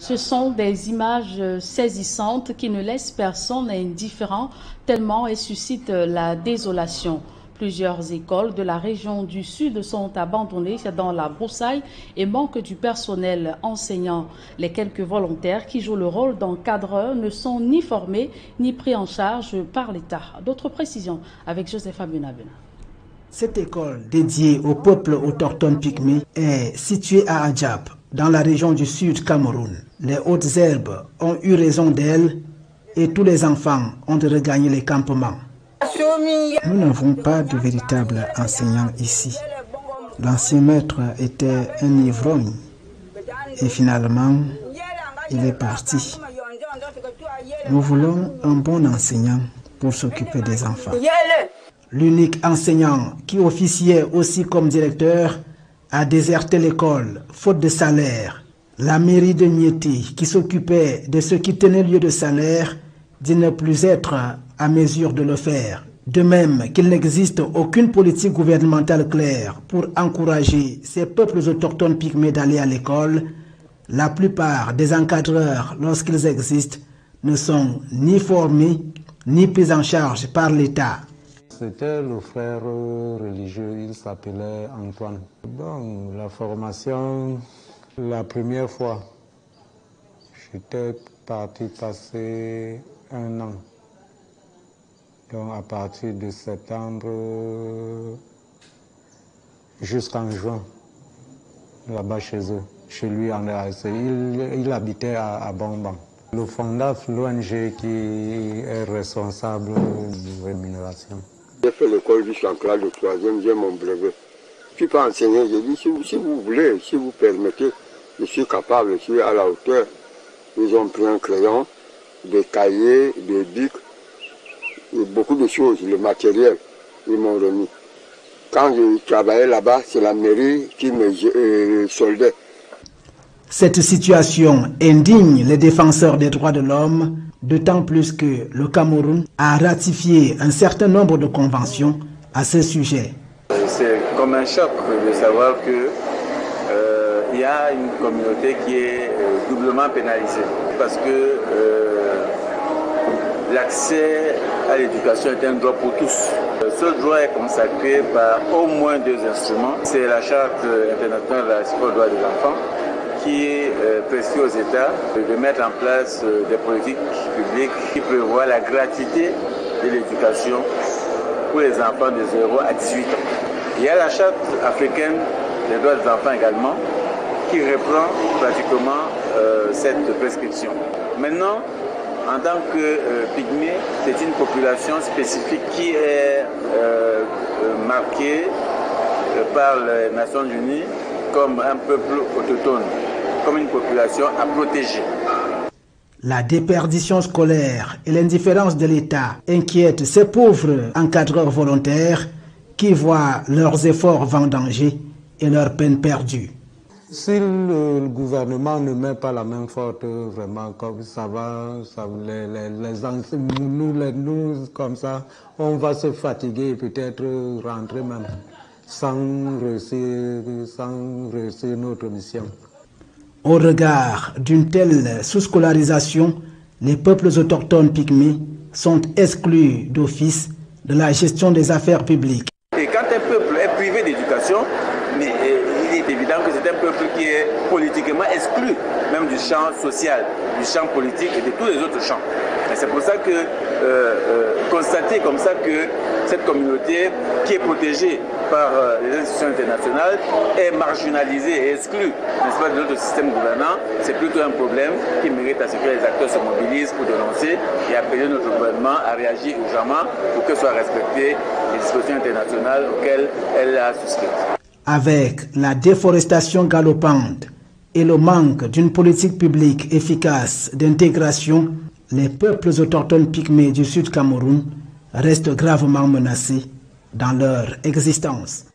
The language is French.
Ce sont des images saisissantes qui ne laissent personne indifférent tellement elles suscitent la désolation. Plusieurs écoles de la région du Sud sont abandonnées dans la broussaille et manquent du personnel enseignant. Les quelques volontaires qui jouent le rôle d'encadreurs ne sont ni formés ni pris en charge par l'État. D'autres précisions avec Josepha Benabena. Cette école dédiée au peuple autochtone pygmée est située à Adjab, dans la région du Sud Cameroun. Les hautes herbes ont eu raison d'elle et tous les enfants ont regagné les campements. Nous n'avons pas de véritable enseignant ici. L'ancien maître était un ivrogne et finalement, il est parti. Nous voulons un bon enseignant pour s'occuper des enfants. L'unique enseignant qui officiait aussi comme directeur a déserté l'école, faute de salaire. La mairie de Niéti, qui s'occupait de ce qui tenait lieu de salaire, dit ne plus être à mesure de le faire. De même qu'il n'existe aucune politique gouvernementale claire pour encourager ces peuples autochtones pygmées d'aller à l'école, la plupart des encadreurs, lorsqu'ils existent, ne sont ni formés ni pris en charge par l'État. C'était le frère religieux, il s'appelait Antoine. Bon, la formation, la première fois, j'étais parti passer 1 an. Donc à partir de septembre jusqu'en juin, là-bas chez eux, chez lui en RAC. Il habitait à Bomban. Le FONDAF, l'ONG qui est responsable de rémunération. J'ai fait l'école jusqu'en classe de 3e, j'ai mon brevet. Je ne suis pas enseigné, j'ai dit si vous voulez, si vous permettez, je suis capable, je suis à la hauteur. Ils ont pris un crayon, des cahiers, des bics, et beaucoup de choses, le matériel, ils m'ont remis. Quand je travaillais là-bas, c'est la mairie qui me soldait. Cette situation indigne les défenseurs des droits de l'homme, d'autant plus que le Cameroun a ratifié un certain nombre de conventions à ce sujet. C'est comme un choc de savoir que il y a une communauté qui est doublement pénalisée parce que l'accès à l'éducation est un droit pour tous. Ce droit est consacré par au moins 2 instruments. C'est la Charte internationale de la respect aux droits des enfants qui prescrit aux États de mettre en place des politiques publiques qui prévoient la gratuité de l'éducation pour les enfants de 0 à 18 ans. Il y a la Charte africaine des droits des enfants également qui reprend pratiquement cette prescription. Maintenant, en tant que pygmée, c'est une population spécifique qui est marquée par les Nations Unies comme un peuple autochtone, comme une population à protéger. La déperdition scolaire et l'indifférence de l'État inquiètent ces pauvres encadreurs volontaires qui voient leurs efforts vendangés et leurs peines perdues. Si le gouvernement ne met pas la main forte, vraiment, comme ça va, nous, comme ça, on va se fatiguer et peut-être rentrer même sans réussir notre mission. Au regard d'une telle sous-scolarisation, les peuples autochtones pygmées sont exclus d'office de la gestion des affaires publiques. Et quand un peuple est privé d'éducation, mais il est évident que c'est un peuple qui est politiquement exclu, même du champ social, du champ politique et de tous les autres champs. Et c'est pour ça que constater comme ça que cette communauté qui est protégée par les institutions internationales est marginalisée et exclue, n'est-ce pas, de notre système gouvernant, c'est plutôt un problème qui mérite à ce que les acteurs se mobilisent pour dénoncer et appeler notre gouvernement à réagir urgemment pour que soient respectées les dispositions internationales auxquelles elle a souscrit. Avec la déforestation galopante et le manque d'une politique publique efficace d'intégration, les peuples autochtones pygmées du Sud Cameroun restent gravement menacés dans leur existence.